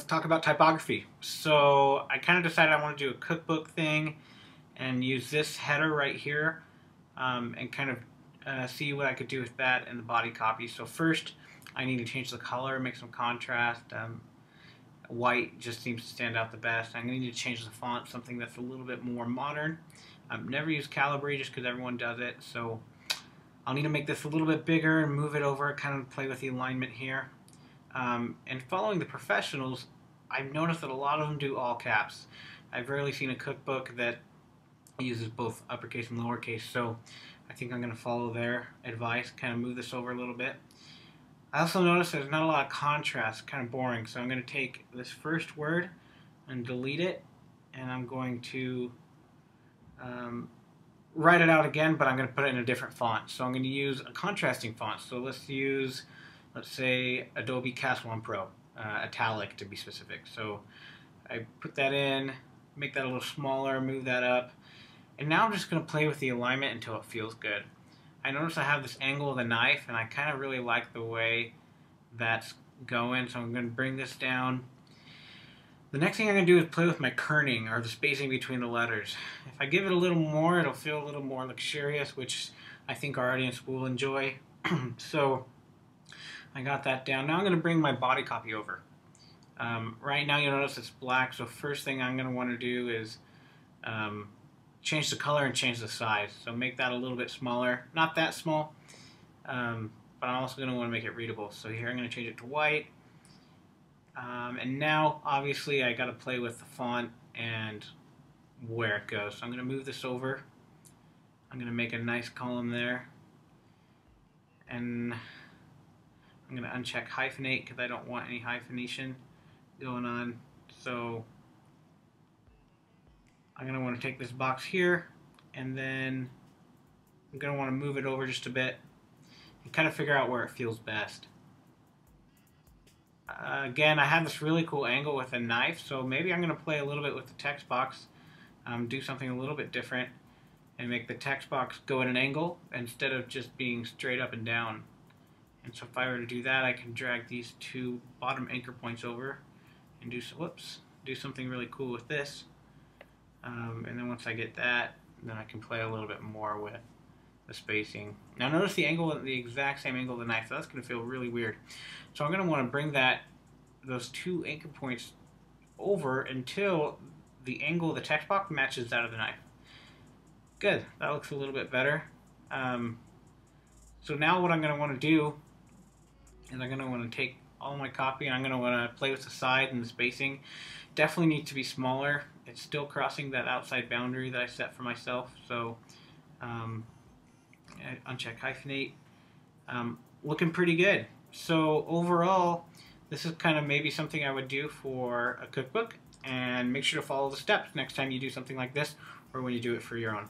let's talk about typography. So I kind of decided I want to do a cookbook thing and use this header right here and kind of see what I could do with that in the body copy. So first I need to change the color, make some contrast. White just seems to stand out the best. I'm going to need to change the font, something that's a little bit more modern. I've never used Calibri just because everyone does it, so I'll need to make this a little bit bigger and move it over, kind of play with the alignment here. And following the professionals, I've noticed that a lot of them do all caps. I've rarely seen a cookbook that uses both uppercase and lowercase, so I think I'm going to follow their advice, kind of move this over a little bit. I also noticed there's not a lot of contrast, kind of boring, so I'm going to take this first word and delete it, and I'm going to write it out again, but I'm going to put it in a different font. So I'm going to use a contrasting font. So let's say Adobe Cast 1 Pro, italic to be specific. So I put that in, make that a little smaller, move that up, and now I'm just going to play with the alignment until it feels good. I notice I have this angle of the knife, and I kind of really like the way that's going, so I'm going to bring this down. The next thing I'm going to do is play with my kerning, or the spacing between the letters. If I give it a little more, it'll feel a little more luxurious, which I think our audience will enjoy. So I got that down. Now I'm going to bring my body copy over. Right now you'll notice it's black, so first thing I'm going to want to do is change the color and change the size. So make that a little bit smaller, not that small, but I'm also going to want to make it readable. So here I'm going to change it to white. And now obviously I got to play with the font and where it goes. So I'm going to move this over. I'm going to make a nice column there. And I'm going to uncheck hyphenate because I don't want any hyphenation going on. So I'm going to want to take this box here, and then I'm going to want to move it over just a bit and kind of figure out where it feels best. Again, I have this really cool angle with a knife, so maybe I'm going to play a little bit with the text box, do something a little bit different, and make the text box go at an angle instead of just being straight up and down. And so if I were to do that, I can drag these two bottom anchor points over and do something really cool with this. And then once I get that, then I can play a little bit more with the spacing. Now notice the angle, the exact same angle of the knife, so that's going to feel really weird. So I'm going to want to bring those two anchor points over until the angle of the text box matches that of the knife. Good, that looks a little bit better. So now what I'm going to want to do is I'm going to want to take all my copy and I'm going to want to play with the side and the spacing. Definitely needs to be smaller. It's still crossing that outside boundary that I set for myself. So uncheck hyphenate. Looking pretty good. So overall, this is kind of maybe something I would do for a cookbook, and make sure to follow the steps next time you do something like this or when you do it for your own.